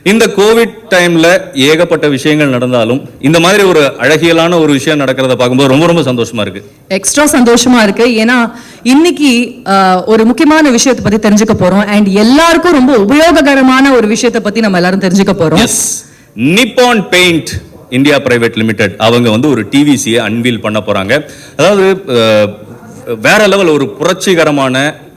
இந்த கோவிட் டைம்ல ஏகப்பட்ட விஷயங்கள் நடந்தாலும் இந்த மாதிரி ஒரு அழகியலான ஒரு விஷயம் நடக்கிறத பார்க்கும்போது ரொம்ப ரொம்ப சந்தோஷமா இருக்கு. எக்ஸ்ட்ரா சந்தோஷமா இருக்கு. ஏன்னா இன்னைக்கு ஒரு முக்கியமான விஷயத்தை பத்தி தெரிஞ்சுக்க போறோம். அண்ட் எல்லாருக்கும் ரொம்ப உபயோககரமான ஒரு விஷயத்தை பத்தி நம்ம எல்லாரும் தெரிஞ்சுக்க போறோம். நிப்பான் பெயிண்ட் இந்தியா பிரைவேட் லிமிடெட் அவங்க வந்து ஒரு டிவிசியை அன்வீல் பண்ண போறாங்க. அதாவது வேற லெவல் ஒரு புரட்சிகரமான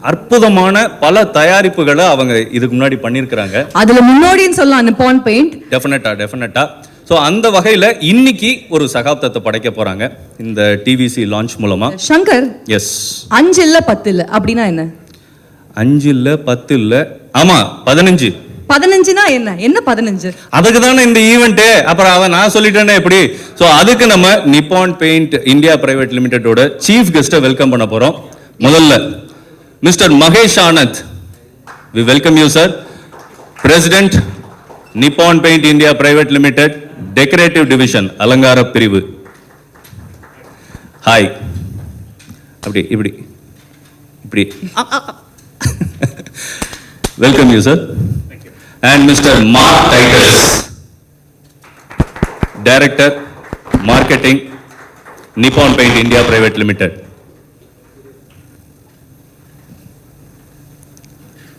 அற்புதமான பல தயாரிப்புகளை அவங்க இதுக்கு முன்னாடி பண்ணியிருக்கிறாங்க. அதுல முன்னோடின்னு சொல்லலாம் நிப்பான் பெயிண்ட். டெஃபினட்டா. ஸோ அந்த வகையில் இன்னைக்கு ஒரு சகாப்தத்தை படைக்க போறாங்க இந்த டிவிசி லான்ச் மூலமா. சங்கர், எஸ், 5 இல்ல 10 இல்ல அப்படின்னா என்ன? 5 இல்ல 10 இல்ல, ஆமா 15. 15னா என்ன? என்ன 15? அதுக்கு தானே இந்த ஈவெண்ட். அப்புறம் நான் சொல்லிட்டேனே எப்படி. ஸோ அதுக்கு நம்ம நிப்பான் பெயிண்ட் இந்தியா பிரைவேட் லிமிடெடோட சீஃப் கெஸ்ட்டை வெல்கம் பண்ண போறோம். முதல்ல mister Mahesh Anand, we welcome you sir, President Nippon Paint India Private Limited, Decorative Division, அலங்கார பிரிவு. ஹாய். இப்படி welcome you sir. And mister Mark Titus, director marketing Nippon paint India private limited.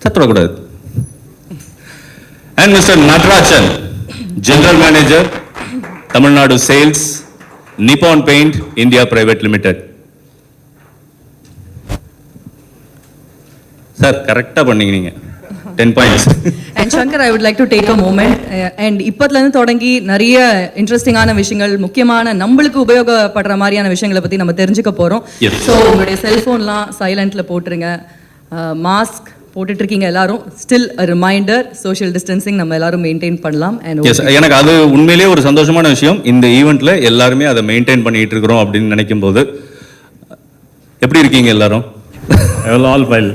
சத்தக்கூடாது. And mister Natarajan, general manager Tamil Nadu sales Nippon paint India private limited. Sir கரெக்டா பண்ணீங்க நீங்க 10 points. And Shankar, I would like to take a moment and இப்பத்துல இருந்து தொடங்கி நிறைய இன்ட்ரெஸ்டிங்கான விஷயங்கள், முக்கியமான நம்மளுக்கு உபயோகப்படுற மாதிரியான விஷயங்களை பத்தி நம்ம தெரிஞ்சுக்க போறோம். ஸோ உங்களுடைய செல்போன்லாம் சைலண்ட்ல போட்டுருங்க. மாஸ்க் போட்டுட்டு இருக்கீங்க எல்லாரும். ஸ்டில் ரிமைண்டர், சோஷியல் டிஸ்டன்சிங் நம்ம எல்லாரும் மெயின்டைன் பண்ணலாம். எனக்கு அது உண்மையிலேயே ஒரு சந்தோஷமான விஷயம். இந்த ஈவெண்ட்ல எல்லாருமே அதை மெயின்டைன் பண்ணிட்டு இருக்கிறோம் அப்படின்னு நினைக்கும் போது. எப்படி இருக்கீங்க எல்லாரும்? All file.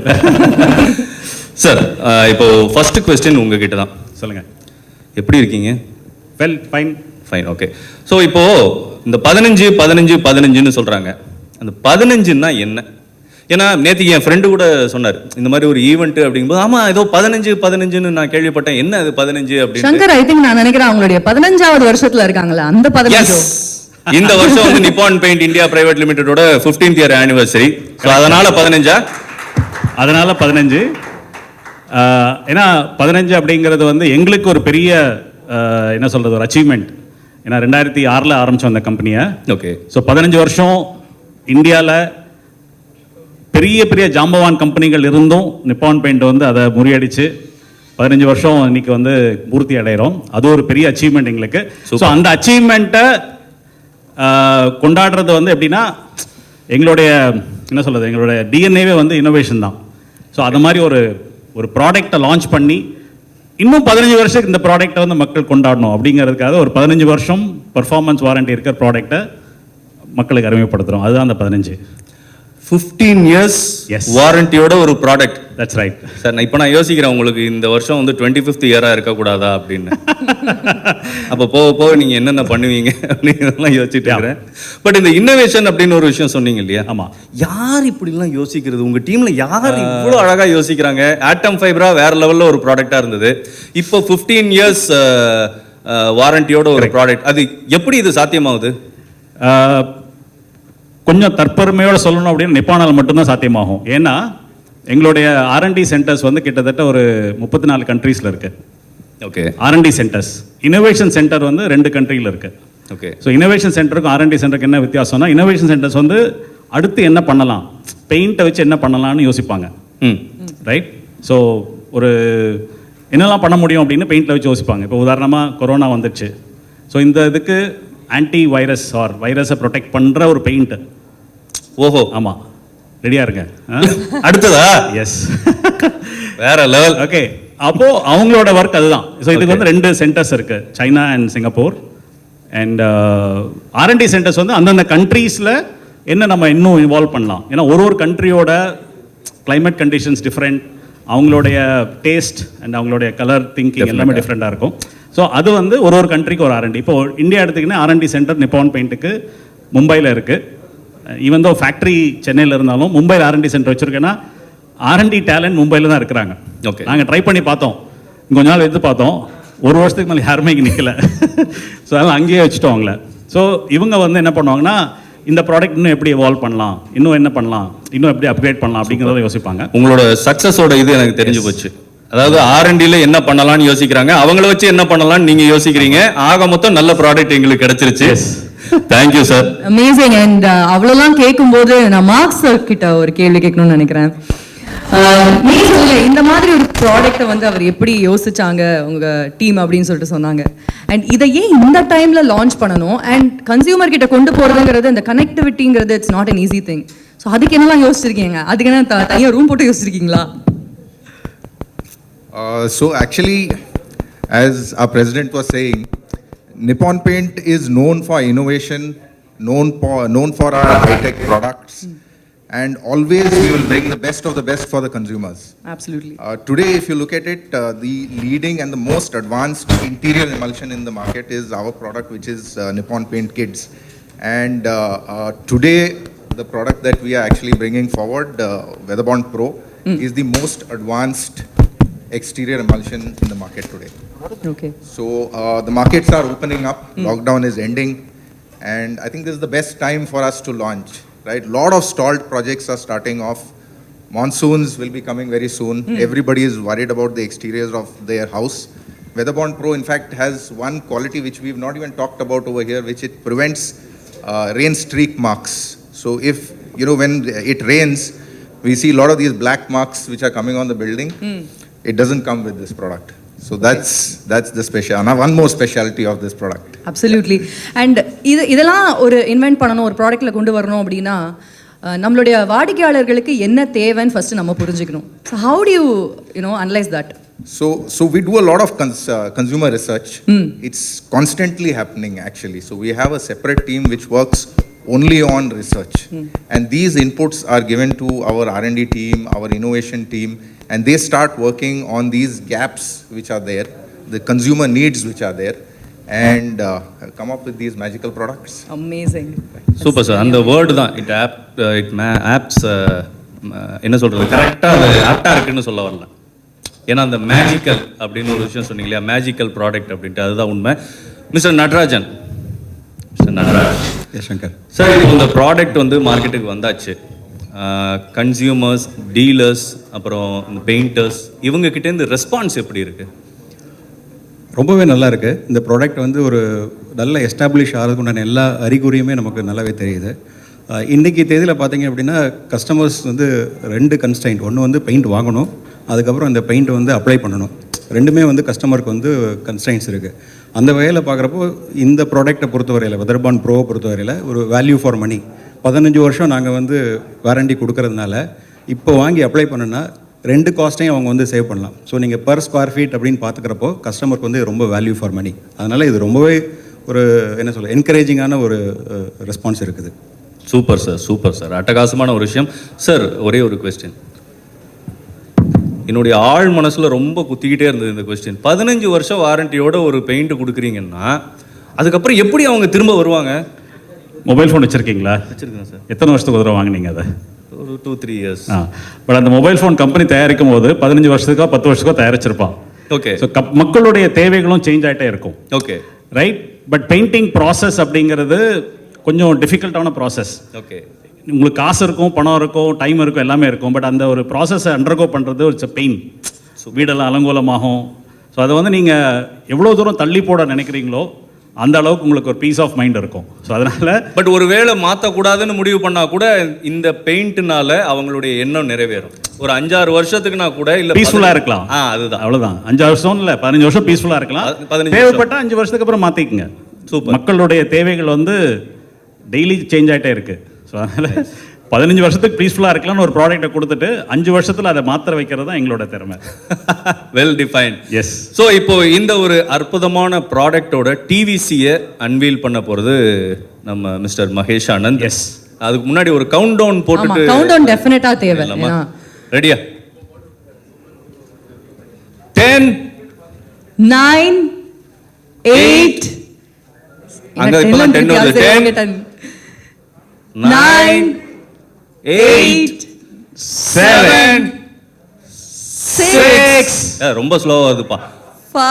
சார், இப்போ ஃபர்ஸ்ட் क्वेश्चन உங்ககிட்ட தான். சொல்லுங்க. எப்படி இருக்கீங்க? Well, fine. ஓகே. ஸோ இப்போ இந்த 15 சொல்றாங்க. அந்த 15ன்னா என்ன? ஏன்னா நேற்றுக்கு என் ஃப்ரெண்டு கூட சொன்னார், இந்த மாதிரி ஒரு ஈவெண்ட் அப்படிங்கும்போது, ஆமா ஏதோ 15 நான் கேள்விப்பட்டேன், என்ன அது 15 அப்படின்னு. சங்கர், ஐ திங்க் நான் நினைக்கிறேன் அவங்களுடைய 15வது வருஷத்துல இருக்காங்களா அந்த 15. இந்த வருஷம் வந்து நிப்பான் பெயிண்ட் இந்தியா பிரைவேட் லிமிடெடோட 15th year anniversary. ஸோ அதனால 15. அதனால 15. ஏன்னா 15 அப்படிங்கிறது வந்து எங்களுக்கு ஒரு பெரிய என்ன சொல்றது, ஒரு அச்சீவ்மெண்ட். ஏன்னா 2006 ஆரம்பிச்சோம் அந்த கம்பெனியை. ஓகே. ஸோ 15 வருஷம் இந்தியாவில் பெரிய பெரிய ஜாம்பவான் கம்பெனிகள் இருந்தும் நிப்பான் பெயிண்ட் வந்து அதை முறியடிச்சு 15 வருஷம் இன்னைக்கு வந்து பூர்த்தி அடைகிறோம். அது ஒரு பெரிய அச்சீவ்மெண்ட் எங்களுக்கு. ஸோ அந்த அச்சீவ்மெண்ட்டை கொண்டாடுறது வந்து எப்படின்னா, எங்களுடைய என்ன சொல்கிறது, எங்களுடைய டிஎன்ஏவே வந்து இன்னோவேஷன் தான். ஸோ அது மாதிரி ஒரு ப்ராடக்டை லான்ச் பண்ணி இன்னும் 15 வருஷத்துக்கு இந்த ப்ராடக்டை வந்து மக்கள் கொண்டாடணும் அப்படிங்கிறதுக்காக ஒரு 15 வருஷம் பர்ஃபார்மன்ஸ் வாரண்டி இருக்கிற ப்ராடக்டை மக்களுக்கு அறிமுகப்படுத்துகிறோம். அதுதான் அந்த 15. 15 years வாரண்டியோட ஒரு ப்ராடக்ட். That's right sir. இப்போ நான் யோசிக்கிறேன், உங்களுக்கு இந்த வருஷம் வந்து 25th year-ஆ இருக்கக்கூடாதா அப்படின்னு. அப்போ போக நீங்க என்னென்ன பண்ணுவீங்க அப்படின்னு யோசிச்சுட்டு இருக்கிறேன். பட் இந்த இன்னோவேஷன் அப்படின்னு ஒரு விஷயம் சொன்னீங்க இல்லையா? ஆமா. யார் இப்படிலாம் யோசிக்கிறது? உங்க டீம்ல யார் இவ்வளோ அழகா யோசிக்கிறாங்க? ஆட்டம் ஃபைபரா வேற லெவல்ல ஒரு ப்ராடக்டா இருந்தது. இப்போ 15 years வாரண்டியோட ஒரு ப்ராடக்ட். அது எப்படி இது சாத்தியமாகுது? கொஞ்சம் தற்பெருமையோடு சொல்லணும் அப்படின்னு நிப்பானால் மட்டும்தான் சாத்தியமாகும். ஏன்னா எங்களுடைய R&D சென்டர்ஸ் வந்து கிட்டத்தட்ட ஒரு 34 கண்ட்ரீஸில் இருக்குது. Okay. R&D centres. Innovation centre வந்து 2 கண்ட்ரியில் இருக்குது. ஓகே. ஸோ இனோவேஷன் சென்டருக்கும் R&D சென்டருக்கு என்ன வித்தியாசம்னா, இனோவேஷன் சென்டர்ஸ் வந்து அடுத்து என்ன பண்ணலாம், பெயிண்ட்டை வச்சு என்ன பண்ணலாம்னு யோசிப்பாங்க. ரைட். ஸோ ஒரு என்னெல்லாம் பண்ண முடியும் அப்படின்னு பெயிண்டில் வச்சு யோசிப்பாங்க. இப்போ உதாரணமாக கொரோனா வந்துடுச்சு. ஸோ இந்த இதுக்கு ஆன்டி வைரஸ் ஆர் வைரஸை ப்ரொடெக்ட் பண்ணுற ஒரு பெயிண்ட்டு. ஓஹோ. ஆமாம், ரெடியாக இருங்க. அடுத்ததா? எஸ். வேற லெவல். ஓகே. அப்போது அவங்களோட ஒர்க் அதுதான். ஸோ இதுக்கு வந்து 2 சென்டர்ஸ் இருக்குது, China and Singapore. And R&D centres வந்து அந்தந்த கண்ட்ரீஸில் என்ன நம்ம இன்னும் இன்வால்வ் பண்ணலாம். ஏன்னா ஒரு கண்ட்ரியோட கிளைமேட் கண்டிஷன்ஸ் டிஃப்ரெண்ட், அவங்களுடைய டேஸ்ட் அண்ட் அவங்களுடைய கலர் திங்கிங் எல்லாமே டிஃப்ரெண்ட்டாக இருக்கும். ஸோ அது வந்து ஒரு கண்ட்ரிக்கு ஒரு R&D. இப்போ இந்தியா எடுத்திங்கன்னா R&D சென்டர் நிப்பான் பெயிண்ட்டுக்கு மும்பையில் இருக்குது. ஈவன் தோ ஃபேக்ட்ரி சென்னையில் இருந்தாலும் மும்பையில் R&D சென்டர் வச்சுருக்கேன்னா R&D டேலண்ட் மும்பையில் தான் இருக்கிறாங்க. ஓகே. நாங்கள் ட்ரை பண்ணி பார்த்தோம், கொஞ்ச நாள் எடுத்து பார்த்தோம். ஒரு வருஷத்துக்கு மேலே யாருமே இங்கே நிற்கல. ஸோ அதனால் அங்கேயே வச்சுட்டோம் அவங்கள. ஸோ இவங்க வந்து என்ன பண்ணுவாங்கன்னா இந்த ப்ராடக்ட் இன்னும் எப்படி எவால்வ் பண்ணலாம், இன்னும் என்ன பண்ணலாம், இன்னும் எப்படி அப்கிரேட் பண்ணலாம் அப்படிங்கிறத யோசிப்பாங்க. உங்களோட சக்சஸோட இது எனக்கு தெரிஞ்சு போச்சு. அதாவது R&Dல என்ன பண்ணலாம்னு யோசிக்கிறாங்க, அவங்கள வச்சு என்ன பண்ணலாம்னு நீங்க யோசிக்கிறீங்க. ஆக மொத்தம் நல்ல ப்ராடக்ட் எங்களுக்கு கிடைச்சிருச்சு. Thank you sir. அமேசிங். அண்ட் அவ்வளோலாம் கேட்கும்போது நான் மார்க்ஸ் கிட்ட ஒரு கேள்வி கேட்கணும்னு நினைக்கிறேன். நீங்க சொல்லுங்க, இந்த மாதிரி ஒரு ப்ராடக்ட்டை வந்து அவர் எப்படி யோசிச்சாங்க உங்க டீம் அப்படின்னு சொல்லிட்டு சொன்னாங்க. அண்ட் இதை ஏன் இந்த டைம்ல லான்ச் பண்ணணும், அண்ட் கன்சியூமர் கிட்ட கொண்டு போறதுங்கிறது இந்த கனெக்டிவிட்டிங்கிறது it's not an easy thing. So அதுக்கு என்னலாம் யோசிச்சிருக்கீங்க? அதுக்கு என்ன தனியாக ரூம் போட்டு யோசிச்சிருக்கீங்களா? So actually, as our president was saying, Nippon Paint is known for innovation, known for our high-tech products, and always we will bring the best of the best for the consumers. Absolutely. Today, if you look at it, the leading and the most advanced interior emulsion in the market is our product, which is Nippon Paint Kids. And today, the product that we are actually bringing forward, Weatherbond Pro, is the most advanced exterior emulsion in the market today. Okay. So the markets are opening up, lockdown is ending, and I think this is the best time for us to launch, right? Lot of stalled projects are starting off. Monsoons will be coming very soon. Everybody is worried about the exteriors of their house. Weatherbond Pro, in fact, has one quality which we've not even talked about over here, which it prevents rain streak marks. So if, you know, when it rains, we see a lot of these black marks which are coming on the building. It doesn't come with this product. So that's the special, one more specialty of this product. Absolutely. And இதெல்லாம் ஒரு invent பண்ணணும், ஒரு ப்ராடக்ட்டில் கொண்டு வரணும் அப்படின்னா நம்மளுடைய வாடிக்கையாளர்களுக்கு என்ன தேவைன்னு ஃபர்ஸ்ட் நம்ம புரிஞ்சுக்கணும். So how to you analyse that? So we do a lot of consumer research. It's constantly happening actually. So we have a separate team which works only on research. And these inputs are given to our R&D team, our innovation team, and they start working on these gaps which are there, the consumer needs which are there, and come up with these magical products. Amazing. Super sir. அந்த word தான் it apps என்ன சொல்றது, கரெக்டாக அது ஆப்டாக இருக்குன்னு சொல்ல வரல. ஏன்னா அந்த மேஜிக்கல் அப்படின்னு ஒரு விஷயம் சொன்னீங்க இல்லையா, மேஜிக்கல் ப்ராடக்ட் அப்படின்ட்டு, அதுதான் உண்மை. மிஸ்டர் நடராஜன், சங்கர் சார், இப்போ இந்த ப்ராடக்ட் வந்து மார்க்கெட்டுக்கு வந்தாச்சு. கன்சியூமர்ஸ், டீலர்ஸ், அப்புறம் இந்த பெயிண்டர்ஸ், இவங்க கிட்டேருந்து ரெஸ்பான்ஸ் எப்படி இருக்கு? ரொம்பவே நல்லா இருக்கு. இந்த ப்ராடக்ட் வந்து ஒரு நல்ல எஸ்டாப்ளிஷ் ஆகிறதுக்கு உண்டான எல்லா அறிகுறியுமே நமக்கு நல்லாவே தெரியுது. இன்றைக்கி தேதியில் பார்த்தீங்க அப்படின்னா கஸ்டமர்ஸ் வந்து 2 கன்ஸ்ட்ரைண்ட். ஒன்று வந்து பெயிண்ட் வாங்கணும், அதுக்கப்புறம் இந்த பெயிண்ட் வந்து அப்ளை பண்ணணும். ரெண்டுமே வந்து கஸ்டமருக்கு வந்து கன்ஸ்ட்ரைன்ட்ஸ் இருக்குது. அந்த வகையில் பார்க்குறப்போ இந்த ப்ராடக்ட்டை பொறுத்தவரையில், வெதர்பாண்ட் ப்ரோவை பொறுத்தவரையில் ஒரு வேல்யூ ஃபார் மணி. 15 வருஷம் நாங்கள் வந்து வாரண்டி கொடுக்கறதுனால இப்போ வாங்கி அப்ளை பண்ணுன்னா 2 காஸ்ட்டையும் அவங்க வந்து சேவ் பண்ணலாம். ஸோ நீங்கள் பர் ஸ்கொயர் ஃபீட் அப்படின்னு பார்த்துக்கிறப்போ கஸ்டமருக்கு வந்து ரொம்ப வேல்யூ ஃபார் மணி. அதனால் இது ரொம்பவே ஒரு என்ன சொல்ல என்கரேஜிங்கான ஒரு ரெஸ்பான்ஸ் இருக்குது. சூப்பர் சார், சூப்பர் சார், அட்டகாசமான ஒரு விஷயம் சார். ஒரே ஒரு கொஸ்டின் என்னுடைய ஆழ் மனசில் ரொம்ப குத்திக்கிட்டே இருந்தது இந்த கொஸ்டின். 15 வருஷம் வாரண்டியோட ஒரு பெயிண்ட் கொடுக்குறீங்கன்னா அதுக்கப்புறம் எப்படி அவங்க திரும்ப வருவாங்க? மொபைல் ஃபோன் வச்சுருக்கீங்களா? வச்சுருக்கேன் சார். எத்தனை வருஷத்துக்கு தடவை வாங்கினீங்க அதை? ஒரு 2-3 இயர்ஸ். பட் அந்த மொபைல் ஃபோன் கம்பெனி தயாரிக்கும் போது 15 வருஷத்துக்கோ 10 வருஷத்துக்கோ தயாரிச்சிருப்பான். ஓகே. ஸோ மக்களுடைய தேவைகளும் சேஞ்ச் ஆகிட்டே இருக்கும். Okay, right. But painting process அப்படிங்கிறது கொஞ்சம் டிஃபிகல்ட்டான ப்ராசஸ். ஓகே. உங்களுக்கு காசு இருக்கும், பணம் இருக்கும், டைம் இருக்கும், எல்லாமே இருக்கும். பட் அந்த ஒரு ப்ராசஸை அண்டர்கோ பண்ணுறது ஒரு பெயின். ஸோ வீடெல்லாம் அலங்கோலமாகும். ஸோ அதை வந்து நீங்கள் எவ்வளோ தூரம் தள்ளி போட நினைக்கிறீங்களோ அந்த அளவுக்கு உங்களுக்கு ஒரு பீஸ் ஆஃப் மைண்ட் இருக்கும். ஸோ அதனால் பட் ஒரு வேளை மாற்றக்கூடாதுன்னு முடிவு பண்ணால் கூட இந்த பெயிண்ட்னால அவங்களுடைய எண்ணம் நிறைவேறும். ஒரு 5-6 வருஷத்துக்குனா கூட இல்லை பீஸ்ஃபுல்லாக இருக்கலாம். அதுதான், அவ்வளோதான். 5 வருஷம் இல்லை, 15 வருஷம் பீஸ்ஃபுல்லாக இருக்கலாம். 15 தேவைப்பட்டால் 5 வருஷத்துக்கு அப்புறம் மாற்றிக்குங்க. சூப்பர். மக்களுடைய தேவைகள் வந்து டெய்லி சேஞ்ச் ஆகிட்டே இருக்குது. ஸோ அதனால் 15 வருஷத்துக்கு பீஸ்ஃபுல்லாக இருக்கலாம்னு ஒரு ப்ராடக்ட்டை கொடுத்துட்டு 5 வருஷத்தில் அதை மாற்ற வைக்கிறது தான் எங்களோட திறமை. Well define. எஸ். ஸோ இப்போ இந்த ஒரு அற்புதமான ப்ராடக்டோட டிவிசியை அன்வீல் பண்ண போகிறது நம்ம மிஸ்டர் மகேஷ் ஆனந்த். எஸ். அதுக்கு முன்னாடி ஒரு கவுண்ட் டவுன் போட்டுட்டு, கவுண்ட் டவுன் டெஃபினட்டா தேவை. ரெடியா? 10 9 8 அங்க இப்பலாம் 10 வருது. 10 9 8 7 6 ரொம்ப ஸ்லோவா வருதுப்பா. 5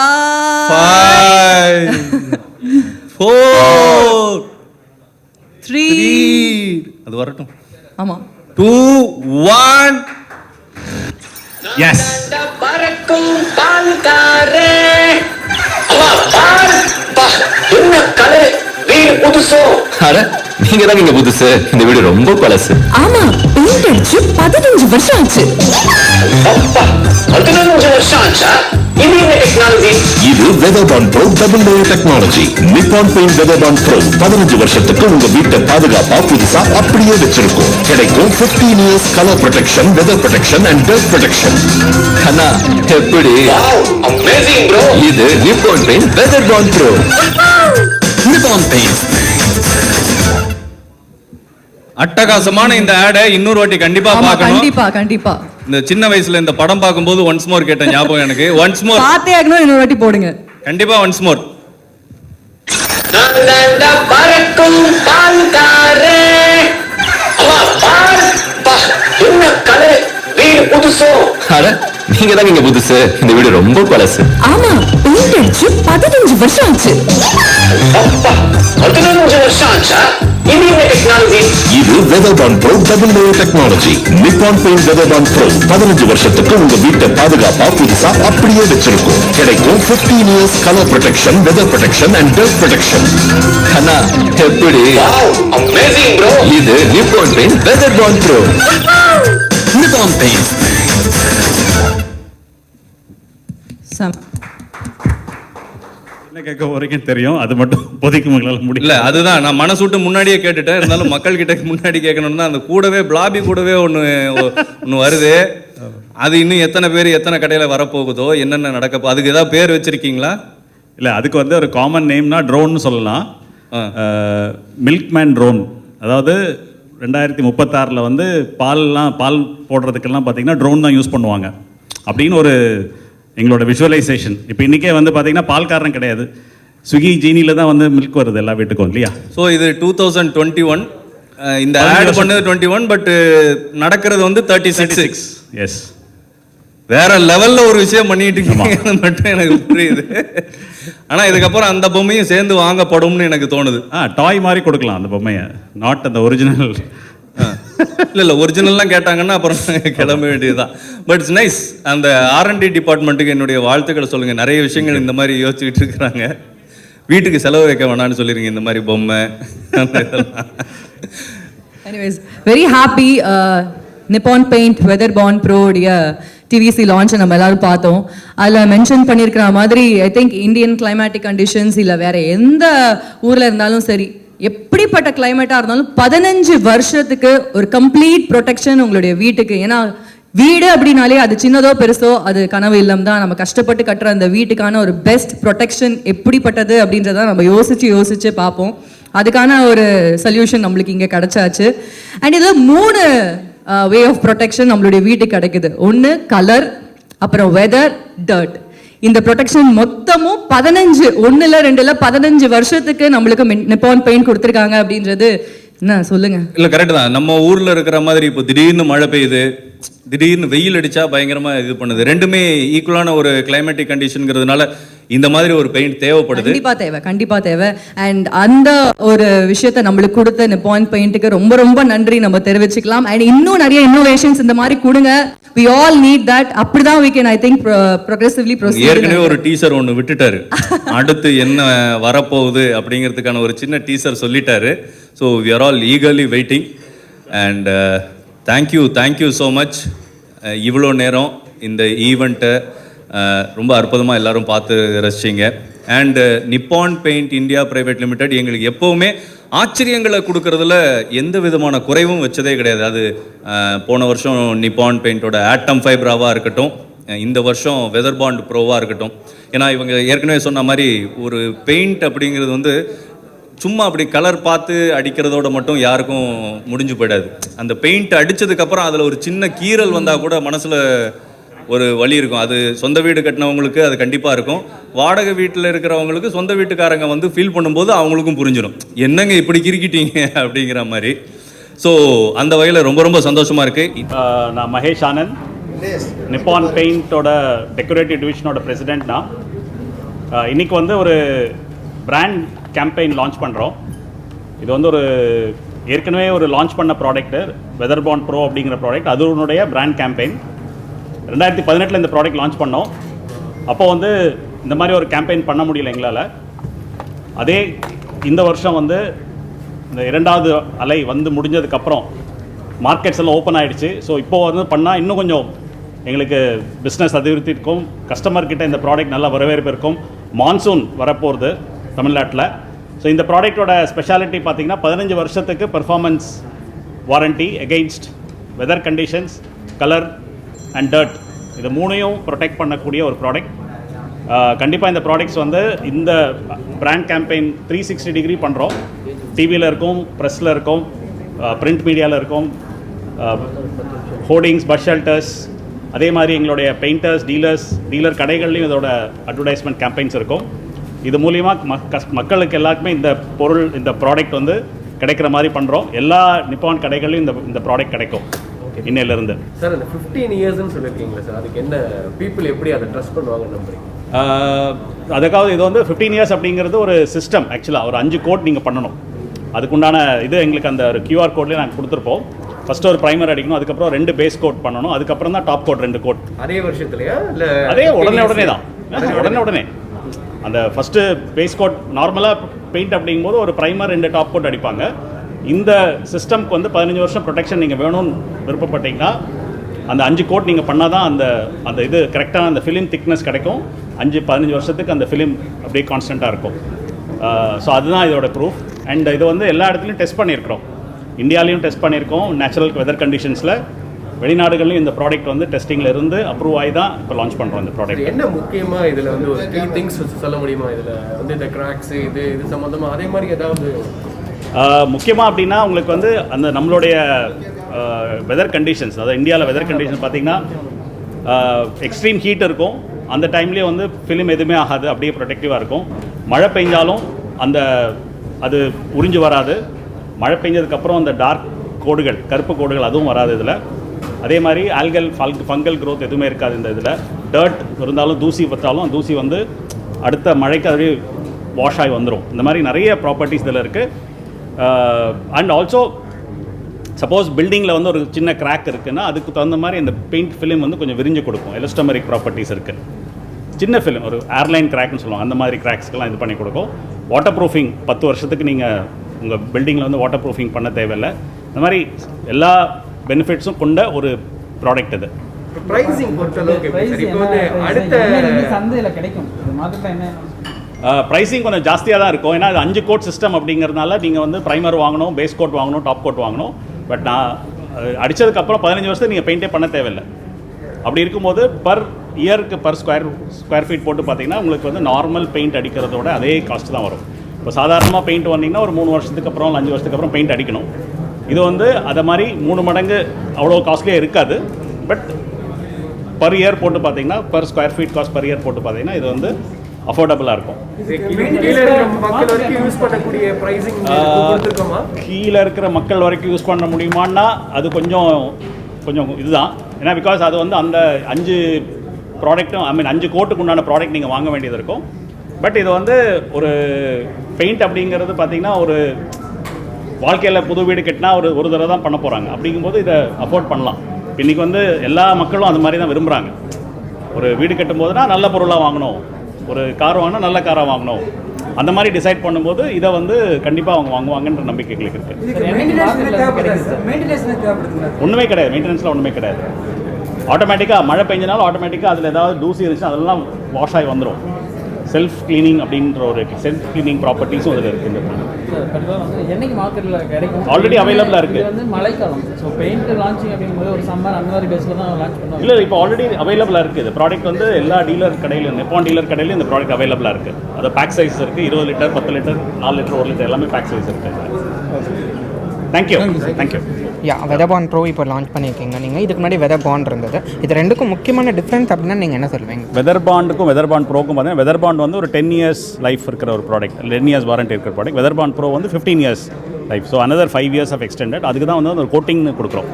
4 3 அது வரட்டும். ஆமா 2 1 எஸ் பறக்கும் பால்காரே என்ன கலை வீடு புதுசோ அட நீங்க தான் இங்க புதுசு, இந்த வீடு ரொம்ப பழசு. ஆமா பெயிண்ட் அடிச்சு 15 வருஷம் ஆச்சு. 15 வருஷம் ஆச்சா? இது என்ன டெக்னாலஜி? இது வெதர்பாண்ட் ப்ரோ டபுள் லேயர் டெக்னாலஜி. நிப்பான் பெயிண்ட் வெதர்பாண்ட் ப்ரோ 15 வருஷத்துக்கு உங்க வீட்டை பாதுகாப்பா புதுசா அப்படியே வச்சிருக்கும். கிடைக்கும் 15 years colour protection, weather protection and dust protection. அண்ணா எப்படி? Amazing bro. இது Nippon paint Weatherbond Pro. Nippon paint. அட்டகாசமான இந்த ஆடை இன்னொரு வாட்டி கண்டிப்பா ஆமா பார்க்கணும். கண்டிப்பா கண்டிப்பா இந்த சின்ன வயசுல இந்த படம் பார்க்கும்போது ஒன்ஸ் மோர் கேட்ட ஞாபகம் எனக்கு. ஒன்ஸ் மோர் பார்த்தே ஆகணும், இன்னொரு வாட்டி போடுங்க. கண்டிப்பா ஒன்ஸ் மோர். பறக்கும் பால்காரே என்ன கலை வீடு புதுசோ அட நீங்க தான் இங்க புதுசு, இந்த வீடு ரொம்ப பழசு. ஆமா பெயிண்ட் அடிச்சு 15 வருஷம் ஆச்சு. 15 வருஷம் ஆச்சா? இது என்ன டெக்னாலஜி? இது வெதர்பாண்ட் ப்ரோ டபுள் லேயர் டெக்னாலஜி. நிப்பான் பெயிண்ட் வெதர்பாண்ட் ப்ரோ 15 வருஷத்துக்கு உங்க வீட்டை பாதுகாப்பா புதுசா அப்படியே வச்சிருக்கும். கிடைக்கும் 15 years colour protection, weather protection and dust protection. அண்ணா எப்படி? Amazing bro. இது Nippon paint Weatherbond Pro. Nippon paint. செம. என்ன கேட்க வரைக்கும் தெரியும், அது மட்டும் இப்போதைக்கு உங்களால இல்ல முடியல. அதுதான் நான் மனசு விட்டு முன்னாடியே கேட்டுட்டேன். இருந்தாலும் மக்கள் கிட்ட முன்னாடி கேட்கணும்னு தான் அந்த கூடவே பிளாபி கூடவே ஒன்று வருது. அது இன்னும் எத்தனை பேர் எத்தனை கடையில வரப்போகுதோ, என்னென்ன நடக்க அதுக்கு ஏதாவது பேர் வச்சிருக்கீங்களா? இல்ல அதுக்கு வந்து ஒரு காமன் நேம்னா ட்ரோன்னு சொல்லலாம். ஆ. Milkman drone. அதாவது 2036 வந்து பால் போடுறதுக்கெல்லாம் பார்த்தீங்கன்னா ட்ரோன் தான் யூஸ் பண்ணுவாங்க அப்படின்னு ஒரு எங்களோட விஷுவலைசேஷன். இப்போ இன்றைக்கே வந்து பார்த்தீங்கன்னா பால்காரன் கிடையாது, ஸ்விக்கி ஜீனியில் தான் வந்து மில்க் வருது எல்லா வீட்டுக்கும் இல்லையா? ஸோ இது 2021. இந்த ஆட் பண்ணது 21, பட் நடக்கிறது வந்து 36. எஸ். வேற லெவல்ல ஒரு விஷயம் பண்ணிட்டு இருக்கீங்க மட்டும் எனக்கு புரியுது. ஆனா இதுக்கப்புறம் அந்த பொம்மையும் சேர்ந்து வாங்கப்படும்னு எனக்கு தோணுது. டாய் மாதிரி கொடுக்கலாம் அந்த பொம்மையை, நாட் அந்த ஒரிஜினல். இல்ல ஒரிஜினல்லாம் கேட்டாங்கன்னா அப்புறம் கிளம்ப வேண்டியதுதான். But it's nice. அந்த R&D டிபார்ட்மெண்ட்டுக்கு என்னுடைய வாழ்த்துக்களை சொல்லுங்க. நிறைய விஷயங்கள் இந்த மாதிரி யோசிச்சுட்டு இருக்கிறாங்க. வீட்டுக்கு செலவு வைக்க வேணாம்னு சொல்லிருங்க இந்த மாதிரி பொம்மை. Anyways very happy. Nippon paint Weatherbond Pro உடைய டிவிசி லான்ச்சை நம்ம எல்லாரும் பார்த்தோம். அதில் மென்ஷன் பண்ணியிருக்கிற மாதிரி I think Indian climatic conditions இல்லை வேற எந்த ஊரில் இருந்தாலும் சரி, எப்படிப்பட்ட கிளைமேட்டாக இருந்தாலும் 15 வருஷத்துக்கு ஒரு கம்ப்ளீட் ப்ரொடெக்ஷன் உங்களுடைய வீட்டுக்கு. ஏன்னா வீடு அப்படின்னாலே அது சின்னதோ பெருசோ அது கனவு இல்லம் தான். நம்ம கஷ்டப்பட்டு கட்டுற அந்த வீட்டுக்கான ஒரு பெஸ்ட் ப்ரொடெக்ஷன் எப்படிப்பட்டது அப்படின்றத நம்ம யோசிச்சு பார்ப்போம். அதுக்கான ஒரு சொல்யூஷன் நம்மளுக்கு இங்கே கிடைச்சாச்சு. அண்ட் இதில் 3 வே ஆஃப் ப்ரொடெக்ஷன் நம்மளுடைய வீட்டுக்கு கிடைக்குது. ஒன்று கலர், அப்புறம் வெதர், டர்ட். இந்த ப்ரொடெக்ஷன் மொத்தமும் 15 வருஷத்துக்கு நம்மளுக்கு நிப்பான் பெயிண்ட் கொடுத்துருக்காங்க அப்படின்றது என்ன சொல்லுங்க. இல்ல கரெக்ட் தான். நம்ம ஊர்ல இருக்கிற மாதிரி இப்போ திடீர்னு மழை பெய்யுது, திடீர்னு வெயில் அடிச்சா பயங்கரமா இது பண்ணுது. ரெண்டுமே ஈக்குவலான ஒரு கிளைமேட்டிக் கண்டிஷன்ங்கிறதுனால இந்த மாதிரி ஒரு பெயிண்ட் தேவைப்படுது. கண்டிப்பா தேவை. அண்ட் அந்த ஒரு விஷயத்தை நம்மளுக்கு கொடுத்த நிப்பான் பெயிண்ட்டுக்கு ரொம்ப ரொம்ப நன்றி நம்ம தெரிவிச்சுக்கலாம். அண்ட் இன்னும் நிறைய இன்னோவேஷன்ஸ் இந்த மாதிரி கொடுங்க. we all need that. அப்படிதான் we can I think progressively proceed. ஏற்கனவே ஒரு டீசர் ஒன்று விட்டுட்டாரு. அடுத்து என்ன வரப்போகுது அப்படிங்கிறதுக்கான ஒரு சின்ன டீசர் சொல்லிட்டாரு. So we are all eagerly waiting and thank you so much. இவ்வளோ நேரம் இந்த ஈவெண்ட்டை ரொம்ப அற்புதமாக எல்லாரும் பார்த்து ரசிச்சிங்க. And Nippon paint India private limited எங்களுக்கு எப்போவுமே ஆச்சரியங்களை கொடுக்கறதுல எந்த விதமான குறைவும் வச்சதே கிடையாது. அது போன வருஷம் நிப்பான் பெயிண்டோட ஆட்டம் ஃபைப்ராவாக இருக்கட்டும், இந்த வருஷம் வெதர்பாண்ட் ப்ரோவாக இருக்கட்டும். ஏன்னா இவங்க ஏற்கனவே சொன்ன மாதிரி ஒரு பெயிண்ட் அப்படிங்கிறது வந்து சும்மா அப்படி கலர் பார்த்து அடிக்கிறதோட மட்டும் யாருக்கும் முடிஞ்சு போயிடாது. அந்த பெயிண்ட் அடித்ததுக்கப்புறம் அதில் ஒரு சின்ன கீறல் வந்தால் கூட மனசில் ஒரு வலி இருக்கும். அது சொந்த வீடு கட்டினவங்களுக்கு அது கண்டிப்பாக இருக்கும். வாடகை வீட்டில் இருக்கிறவங்களுக்கு சொந்த வீட்டுக்காரங்க வந்து ஃபீல் பண்ணும்போது அவங்களுக்கும் புரிஞ்சிடும், என்னங்க இப்படி கிறுக்கிட்டீங்க அப்படிங்கிற மாதிரி. ஸோ அந்த வகையில் ரொம்ப ரொம்ப சந்தோஷமாக இருக்குது. நான் மகேஷ் ஆனந்த், நிப்பான் பெயிண்டோட டெக்கரேட்டிவ் டிவிஷனோட பிரசிடென்ட். நான் இன்றைக்கி வந்து ஒரு பிராண்ட் கேம்பெயின் லான்ச் பண்ணுறோம். இது வந்து ஒரு ஏற்கனவே ஒரு லான்ச் பண்ண ப்ராடக்ட்டு வெதர்பாண்ட் ப்ரோ அப்படிங்கிற ப்ராடக்ட், அதனுடைய பிராண்ட் கேம்பெயின். 2018 இந்த ப்ராடக்ட் லான்ச் பண்ணோம். அப்போ வந்து இந்த மாதிரி ஒரு கேம்பெயின் பண்ண முடியல எங்களால். அதே இந்த வருஷம் வந்து இந்த 2வது அலை வந்து முடிஞ்சதுக்கப்புறம் மார்க்கெட்ஸ் எல்லாம் ஓப்பன் ஆகிடுச்சு. ஸோ இப்போது வந்து பண்ணால் இன்னும் கொஞ்சம் எங்களுக்கு பிஸ்னஸ் அபிவிருத்தி இருக்கும், கஸ்டமர்கிட்ட இந்த ப்ராடக்ட் நல்லா வரவேற்பு இருக்கும். மான்சூன் வரப்போகிறது தமிழ்நாட்டில். ஸோ இந்த ப்ராடக்டோட ஸ்பெஷாலிட்டி பார்த்திங்கன்னா 15 வருஷத்துக்கு performance warranty against weather conditions, colour and dirt, இது 3ஐயும் ப்ரொடெக்ட் பண்ணக்கூடிய ஒரு ப்ராடக்ட். கண்டிப்பாக இந்த ப்ராடக்ட்ஸ் வந்து இந்த பிராண்ட் கேம்பெயின் 360 டிகிரி பண்ணுறோம். டிவியில் இருக்கும், ப்ரெஸ்ஸில் இருக்கும், பிரிண்ட் மீடியாவில் இருக்கும், ஹோர்டிங்ஸ், பஸ் ஷெல்டர்ஸ், அதே மாதிரி எங்களுடைய பெயிண்டர்ஸ், டீலர் கடைகள்லையும் இதோட அட்வர்டைஸ்மெண்ட் கேம்பெயின்ஸ் இருக்கும். இது மூலியமாக மக்களுக்கு எல்லாருக்குமே இந்த பொருள், இந்த ப்ராடக்ட் வந்து கிடைக்கிற மாதிரி பண்ணுறோம். எல்லா நிப்பான் கடைகள்லையும் இந்த ப்ராடக்ட் கிடைக்கும் இன்னையிலேருந்து. சார் அந்த 15 இயர்ஸ்னு சொல்லியிருக்கீங்களா சார், அதுக்கு என்ன பீப்புள் எப்படி அதை ட்ரஸ்ட் பண்ணுவாங்க நம்புறீங்க? அதுக்காக இது வந்து 15 இயர்ஸ் அப்படிங்கிறது ஒரு சிஸ்டம். ஆக்சுவலாக ஒரு 5 கோட் நீங்கள் பண்ணணும். அதுக்குண்டான இது எங்களுக்கு அந்த ஒரு QR கோட்லேயே நாங்கள் கொடுத்துருப்போம். ஃபஸ்ட்டு ஒரு ப்ரைமர் அடிக்கணும், அதுக்கப்புறம் 2 பேஸ் கோட் பண்ணணும், அதுக்கப்புறம் தான் டாப் கோட் 2 கோட். அதே வருஷத்துலையா இல்லை அதே உடனே தான் உடனே அந்த ஃபஸ்ட்டு பேஸ் கோட் நார்மலாக பெயிண்ட் அப்படிங்கும்போது ஒரு ப்ரைமர் 2 டாப் கோட் அடிப்பாங்க. இந்த சிஸ்டம்க்கு வந்து 15 வருஷம் ப்ரொடெக்ஷன் நீங்கள் வேணும்னு விருப்பப்பட்டீங்கன்னா அந்த 5 கோட் நீங்கள் பண்ணால் தான் அந்த இது கரெக்டான அந்த ஃபிலிம் திக்னஸ் கிடைக்கும். 15 வருஷத்துக்கு அந்த ஃபிலிம் அப்படியே கான்ஸ்டண்ட்டாக இருக்கும். ஸோ அதுதான் இதோட ப்ரூஃப். அண்ட் இது வந்து எல்லா இடத்துலையும் டெஸ்ட் பண்ணியிருக்கிறோம். இந்தியாலையும் டெஸ்ட் பண்ணியிருக்கோம், நேச்சுரல் வெதர் கண்டிஷன்ஸில். வெளிநாடுகள்லையும் இந்த ப்ராடக்ட் வந்து டெஸ்டிங்கில் இருந்து அப்ரூவ் ஆகி தான் இப்போ லான்ச் பண்ணுறோம் இந்த ப்ராடக்ட். என்ன முக்கியமாக இதில் வந்து ஒரு 3 திங்ஸ் சொல்ல முடியுமா? இதில் வந்து இந்த கிராக்ஸ் இது சம்மந்தமாக அதே மாதிரி ஏதாவது முக்கியமாக அப்படின்னா உங்களுக்கு வந்து அந்த நம்மளுடைய வெதர் கண்டிஷன்ஸ், அதாவது இந்தியாவில் வெதர் கண்டிஷன் பார்த்திங்கன்னா எக்ஸ்ட்ரீம் ஹீட் இருக்கும். அந்த டைம்லேயே வந்து ஃபிலிம் எதுவுமே ஆகாது, அப்படியே ப்ரொடெக்டிவாக இருக்கும். மழை பெஞ்சாலும் அது உறிஞ்சு வராது. மழை பெஞ்சதுக்கப்புறம் அந்த டார்க் கோடுகள், கருப்பு கோடுகள் அதுவும் வராது இதில். அதே மாதிரி ஆல்கல் ஃபங்கல் க்ரோத் எதுவுமே இருக்காது இந்த இதில். டர்ட் இருந்தாலும், தூசி பற்றாலும் தூசி வந்து அடுத்த மழைக்கு அதுவே வாஷ் ஆகி வந்துடும். இந்த மாதிரி நிறைய ப்ராப்பர்ட்டிஸ் இதில் இருக்குது. அண்ட் ஆல்சோ சப்போஸ் பில்டிங்கில் வந்து ஒரு சின்ன கிராக் இருக்குன்னா அதுக்கு தகுந்த மாதிரி இந்த பெயிண்ட் ஃபிலிம் வந்து கொஞ்சம் விரிஞ்சு கொடுக்கும். எலஸ்டோமெரிக் ப்ராப்பர்ட்டிஸ் இருக்குது. சின்ன ஃபிலிம், ஒரு ஏர்லைன் கிராக்னு சொல்லுவாங்க, அந்த மாதிரி கிராக்ஸ்க்கெல்லாம் இது பண்ணி கொடுக்கும். வாட்டர் ப்ரூஃபிங் 10 வருஷத்துக்கு நீங்கள் உங்கள் பில்டிங்கில் வந்து வாட்டர் ப்ரூஃபிங் பண்ண தேவையில்லை. இந்த மாதிரி எல்லா பெனிஃபிட்ஸும் கொண்ட ஒரு ப்ராடக்ட் இது. ப்ரைஸிங் பொறுத்தளவுக்கு இப்போ வந்து அடுத்த சந்தையில் கிடைக்கும் என்ன? ப்ரைஸிங் கொஞ்சம் ஜாஸ்தியாக தான் இருக்கும். ஏன்னா அது 5 கோட் சிஸ்டம் அப்படிங்கிறதுனால நீங்கள் வந்து ப்ரைமர் வாங்கணும், பேஸ் கோட் வாங்கணும், டாப் கோட் வாங்கணும். பட் நான் அடித்ததுக்கப்புறம் 15 வருஷத்துக்கு நீங்கள் பெயிண்டே பண்ண தேவையில்லை. அப்படி இருக்கும்போது பர் இயருக்கு பர் ஸ்கொயர் ஃபீட் போட்டு பார்த்தீங்கன்னா உங்களுக்கு வந்து நார்மல் பெயிண்ட் அடிக்கிறதோட அதே காஸ்ட் தான் வரும். இப்போ சாதாரணமாக பெயிண்ட் வந்தீங்கன்னா ஒரு 3 வருஷத்துக்கு அப்புறம் 5 வருஷத்துக்கு அப்புறம் பெயிண்ட் அடிக்கணும். இது வந்து அதை மாதிரி 3 மடங்கு அவ்வளோ காஸ்ட்லியாக இருக்காது. பட் பர் இயர் போட்டு பார்த்தீங்கன்னா, per square feet cost per year போட்டு பார்த்தீங்கன்னா இது வந்து அஃபோர்டபுளாக இருக்கும். கீழே இருக்கிற மக்கள் வரைக்கும் யூஸ் பண்ண முடியுமான்னா அது கொஞ்சம் இதுதான். ஏன்னா பிகாஸ் அது வந்து அந்த 5 ப்ராடக்ட்டும் 5 கோட்டுக்கு உண்டான ப்ராடக்ட் நீங்கள் வாங்க வேண்டியது இருக்கும். பட் இது வந்து ஒரு பெயிண்ட் அப்படிங்கிறது பார்த்தீங்கன்னா ஒரு வாழ்க்கையில் புது வீடு கட்டினா ஒரு தடவை தான் பண்ண போகிறாங்க. அப்படிங்கும்போது இதை அஃபோர்ட் பண்ணலாம். இன்றைக்கி வந்து எல்லா மக்களும் அந்த மாதிரி தான் விரும்புகிறாங்க. ஒரு வீடு கட்டும் போதுனா நல்ல பொருளாக வாங்கணும், ஒரு கார் வாங்கினா நல்ல காராக வாங்கணும், அந்த மாதிரி டிசைட் பண்ணும்போது இதை வந்து கண்டிப்பாக அவங்க வாங்குவாங்கன்ற நம்பிக்கை எங்களுக்கு இருக்குது. ஒன்றுமே கிடையாது, மெயின்டெனன்ஸில் ஒன்றுமே கிடையாது. ஆட்டோமேட்டிக்காக மழை பெஞ்சனாலும் ஆட்டோமேட்டிக்காக அதில் ஏதாவது தூசி இருந்துச்சுன்னா அதெல்லாம் வாஷ் ஆகி வந்துடும். செல்ஃப் கிளீனிங் அப்படின்ற ஒரு செல்ஃப் கிளீனிங் ப்ராப்பர்ட்டிஸும் அதில் இருக்குது. என்னைக்கு மார்க்கெட்டில் கிடைக்கும்? ஆல்ரெடி அவைலபிளாக இருக்குது. வந்து மழைக்காலம், ஸோ பெயிண்ட் லான்ச்சிங் அப்படிங்கும்போது ஒரு சம்மர் அந்த மாதிரி பேஸில் தான் லான்ச் பண்ணுவாங்க. இல்லை, இப்போ ஆல்ரெடி அவைலபிளாக இருக்குது. ப்ராடக்ட் வந்து எல்லா டீலர் கடையிலும், நிப்பான் டீலர் கடையிலும் இந்த ப்ராடக்ட் அவைலபிளாக இருக்குது. அது பேக் சைஸ் இருக்குது. 20 லிட்டர், 10 லிட்டர், 4 லிட்டர், 1 லிட்டர் எல்லாமே பேக் சைஸ் இருக்குது. தேங்க்யூ. வெதர் பாண்ட் ப்ரோ இப்போ லான்ச் பண்ணியிருக்கீங்க நீங்கள். இதுக்கு முன்னாடி வெதர் பாண்ட் இருந்தது. இது ரெண்டுக்கும் முக்கியமான டிஃப்ரென்ஸ் அப்படின்னா நீங்கள் என்ன சொல்லுவீங்க? வெதர் பாண்டுக்கும் வெதர் பாண்ட் ப்ரோக்கும் பார்த்தீங்கன்னா வெதர் பாண்ட் வந்து ஒரு 10 இயர்ஸ் லைஃப் இருக்கிற ஒரு ப்ராடக்ட், 10 இயர்ஸ் வாரண்டி இருக்கிற ப்ராடக்ட். வெதர் பாண்ட் ப்ரோ வந்து 15 years life. So another 5 years of extended. அதுக்கு தான் வந்து ஒரு கோட்டிங்னு கொடுக்குறோம்.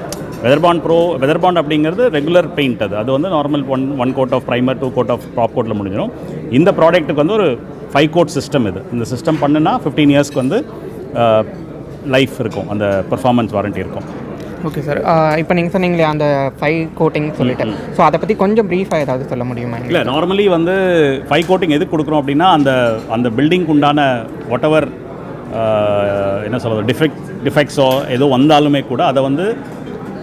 வெதர் பாண்ட் அப்படிங்கிறது ரெகுலர் பெயிண்ட் அது வந்து normal one coat of primer 2 coat of top கோட்டில் முடிஞ்சிடும். இந்த ப்ராடக்ட்டுக்கு வந்து ஒரு 5 கோட் சிஸ்டம் இது. இந்த சிஸ்டம் பண்ணுனா 15 இயர்ஸ்க்கு வந்து லைஃப் இருக்கும், அந்த பெர்ஃபார்மன்ஸ் வாரண்டி இருக்கும். ஓகே சார், இப்போ நீங்கள் சொன்னீங்களே அந்த 5 கோட்டிங் சொல்லிட்டு, ஸோ அதை பற்றி கொஞ்சம் ப்ரீஃபாக ஏதாவது சொல்ல முடியுமா? இல்லை, நார்மலி வந்து 5 கோட்டிங் எதுக்கு கொடுக்குறோம் அப்படின்னா அந்த பில்டிங்க்கு உண்டான வாட் எவர் என்ன சொல்கிறது டிஃபெக்ட்ஸோ ஏதோ வந்தாலுமே கூட அதை வந்து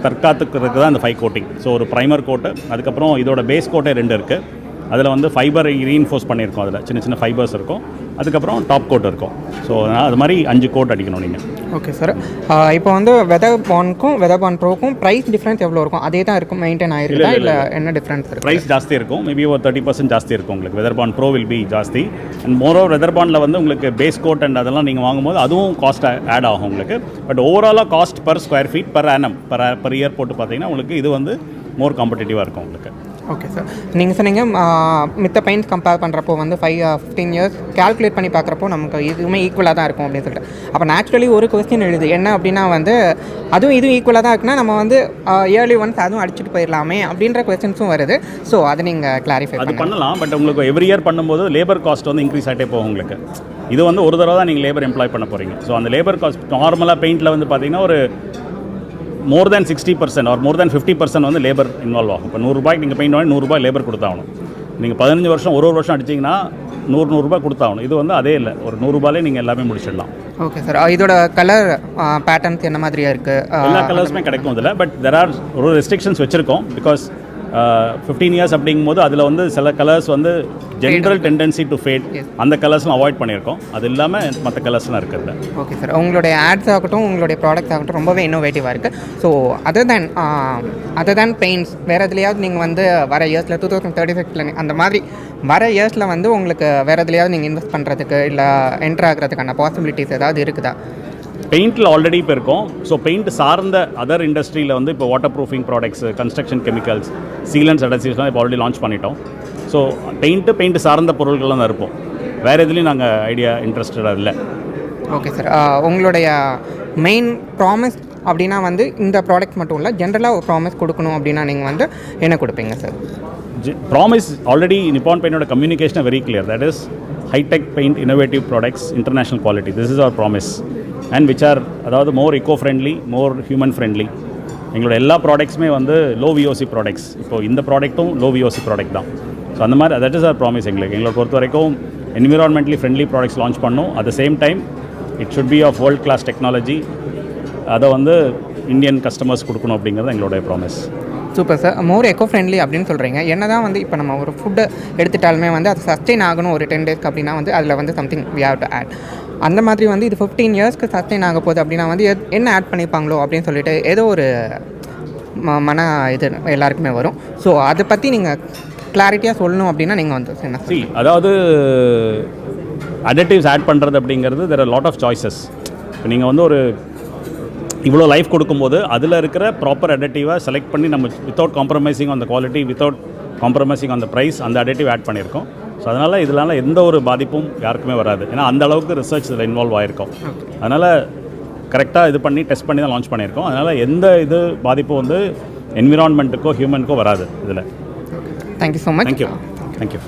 தற்காத்துக்கிறதுக்கு தான் இந்த 5 கோட்டிங். ஸோ ஒரு ப்ரைமர் கோட்டு, அதுக்கப்புறம் இதோட பேஸ் கோட்டே 2 இருக்குது. அதில் வந்து ஃபைபர் ரீஇன்ஃபோர்ஸ் பண்ணியிருக்கோம், அதில் சின்ன சின்ன ஃபைபர்ஸ் இருக்கும், அதுக்கப்புறம் டாப் கோட் இருக்கும். ஸோ அது மாதிரி 5 கோட் அடிக்கணும் நீங்கள். ஓகே சார், இப்போ வந்து வெதர் பாண்டுக்கும் வெதர் பாண்ட் ப்ரோக்கும் ப்ரைஸ் டிஃப்ரென்ஸ் எவ்வளோ இருக்கும்? அதே தான் இருக்கும், மெயின்டைன் ஆகிருக்கா இல்லை என்ன டிஃப்ரென்ஸ் இருக்குது? ப்ரைஸ் ஜாஸ்தி இருக்கும், மேபி ஒரு 30% ஜாஸ்தி இருக்கும் உங்களுக்கு. Weather bond pro will be ஜாஸ்தி. அண்ட் மோரோவர் வெதர் பாண்டில் வந்து உங்களுக்கு பேஸ் கோட் அண்ட் அதெல்லாம் நீங்கள் வாங்கும்போது அதுவும் காஸ்ட் ஆட் ஆகும் உங்களுக்கு. பட் ஓவராலாக cost per square feet per annum per year போட்டு பார்த்தீங்கன்னா உங்களுக்கு இது வந்து மோர் காம்படிட்டிவாக இருக்கும் உங்களுக்கு. ஓகே சார், நீங்கள் சொன்னீங்க மித்த பெயிண்ட்ஸ் கம்பேர் பண்ணுறப்போ வந்து 15 இயர்ஸ் கேல்குலேட் பண்ணி பார்க்குறப்போ நமக்கு இதுவுமே ஈக்குவலாக தான் இருக்கும் அப்படின்னு சொல்லிட்டு. அப்போ நேச்சுரலி ஒரு கொஸ்டின் எழுது என்ன அப்படின்னா வந்து அதுவும் இதுவும் ஈக்குவலாக தான் இருக்குன்னா நம்ம வந்து இயர்லி ஒன்ஸ் அதுவும் அடிச்சுட்டு போயிடலாமே அப்படின்ற கொஸ்டின்ஸும் வருது. ஸோ அதை நீங்கள் கிளாரிஃபை அது பண்ணலாம். பட் உங்களுக்கு எவ்ரி இயர் பண்ணும்போது லேபர் காஸ்ட் வந்து இன்க்ரீஸ் ஆகிட்டே போகும் உங்களுக்கு. இது வந்து ஒரு தடவை தான் நீங்கள் லேபர் எம்ப்ளாய் பண்ண போகிறீங்க. ஸோ அந்த லேபர் காஸ்ட் நார்மலாக பெயிண்டில் வந்து பார்த்தீங்கன்னா ஒரு மோர் தேன் 60% ஆர் மோர் தேன் 50% வந்து லேபர் இன்வால்வ் ஆகும். இப்போ 100 ரூபாய்க்கு நீங்கள் பெயிண்ட் வாங்கி 100 ரூபாய் லேபர் கொடுத்தாகணும். நீங்கள் 15 வருஷம் ஒரு வருஷம் அடிச்சிங்கன்னா 100 ரூபாய் கொடுத்தாகணும். இது வந்து அதே இல்லை, ஒரு 100 ரூபாயிலே நீங்கள் எல்லாமே முடிச்சிடலாம். ஓகே சார், இதோட கலர் பேட்டர்ன்ஸ் என்ன மாதிரியாக இருக்குது? எல்லா கலர்ஸுமே கிடைக்கும் இதில். பட் தெர் ஆர் ஒரு ரெஸ்ட்ரிக்ஷன்ஸ் வச்சுருக்கோம். பிகாஸ் 15 இயர்ஸ் அப்படிங்கும்போது அதில் வந்து சில கலர்ஸ் வந்து ஜென்ரல் டெண்டன்சி டு ஃபேட், அந்த கலர்ஸ்லாம் அவாய்ட் பண்ணியிருக்கோம். அது இல்லாமல் மற்ற கலர்ஸ்லாம் இருக்குது. ஓகே சார், உங்களுடைய ஆட்ஸ் ஆகட்டும் உங்களுடைய ப்ராடக்ட்ஸ் ஆகட்டும் ரொம்பவே இன்னோவேட்டிவாக இருக்குது. ஸோ அதர் தேன் பெயிண்ட்ஸ் வேறு எதுலையாவது நீங்கள் வந்து வர இயர்ஸில் 2036 அந்த மாதிரி வர இயர்ஸில் வந்து உங்களுக்கு வேறு எதுலையாவது நீங்கள் இன்வெஸ்ட் பண்ணுறதுக்கு இல்லை என்ட்ரு ஆகிறதுக்கான பாசிபிலிட்டிஸ் ஏதாவது இருக்குதா? பெயிண்டில் ஆல்ரெடி இப்போ இருக்கும். ஸோ பெயிண்ட் சார்ந்த அதர் இண்டஸ்ட்ரியில் வந்து இப்போ water proofing products, construction chemicals, sealants, அடசிவ்ஸ்லாம் இப்போ ஆல்ரெடி லான்ச் பண்ணிட்டோம். ஸோ பெயிண்ட் சார்ந்த பொருட்கள்லாம் தான் இருப்போம். வேறு எதுலேயும் நாங்கள் ஐடியா இன்ட்ரெஸ்டடாக இல்லை. ஓகே சார், உங்களுடைய மெயின் ப்ராமிஸ் அப்படின்னா வந்து இந்த ப்ராடக்ட் மட்டும் இல்லை, ஜென்ரலாக ஒரு ப்ராமிஸ் கொடுக்கணும் அப்படின்னா நீங்கள் வந்து என்ன கொடுப்பீங்க சார்? ப்ராமிஸ் ஆல்ரெடி நிப்பான் பெயிண்டோட communication very clear. That is hi-tech paint, innovative products, international quality. This is our promise. And which are அதாவது more eco friendly, more human friendly. எங்களோட எல்லா ப்ராடக்ட்ஸுமே வந்து லோ விஓசி ப்ராடக்ட்ஸ். இப்போது இந்த ப்ராடக்ட்டும் low VOC product தான். ஸோ அந்த மாதிரி தட் இஸ் ஆர் ப்ராமிஸ். எங்களை பொறுத்த வரைக்கும் என்விரான்மெண்டலி ஃப்ரெண்ட்லி ப்ராடக்ட்ஸ் லான்ச் பண்ணோம். At the same time it should P of world class technology. அதை வந்து இந்தியன் கஸ்டமர்ஸ் கொடுக்கணும் அப்படிங்கிறது எங்களுடைய promise. Super sir, more eco friendly அப்படின்னு சொல்கிறீங்க. என்ன தான் வந்து இப்போ நம்ம ஒரு ஃபுட்டு எடுத்துட்டாலுமே வந்து அது சஸ்டெயின் ஆகணும் ஒரு 10 டேஸ்க்கு அப்படின்னா வந்து அதில் வந்து something we have to add. அந்த மாதிரி வந்து இது 15 இயர்ஸ்க்கு சஸ்டெயின் ஆக போகுது அப்படின்னா வந்து என்ன ஆட் பண்ணிப்பாங்களோ அப்படின்னு சொல்லிட்டு ஏதோ ஒரு மன இது எல்லாருக்குமே வரும். ஸோ அதை பற்றி நீங்கள் கிளாரிட்டியாக சொல்லணும் அப்படின்னா நீங்கள் வந்து என்ன அதாவது அடிட்டிவ்ஸ் ஆட் பண்ணுறது அப்படிங்கிறது there are lot of choices. இப்போ நீங்கள் வந்து ஒரு இவ்வளோ லைஃப் கொடுக்கும்போது அதில் இருக்கிற ப்ராப்பர் அடிட்டிவாக செலக்ட் பண்ணி நம்ம without compromising on the quality, without compromising on the price அந்த அடிட்டிவ் ஆட் பண்ணியிருக்கோம். ஸோ அதனால் இதனால் எந்த ஒரு பாதிப்பும் யாருக்குமே வராது. ஏன்னா அந்த அளவுக்கு ரிசர்ச் இதில் இன்வால்வ் ஆகிருக்கும். அதனால் கரெக்டாக இது பண்ணி டெஸ்ட் பண்ணி தான் லான்ச் பண்ணியிருக்கோம். அதனால் எந்த இது பாதிப்பும் வந்து என்விரான்மெண்ட்டுக்கோ ஹியூமனுக்கோ வராது இதில். Thank you so much. தேங்க்யூ.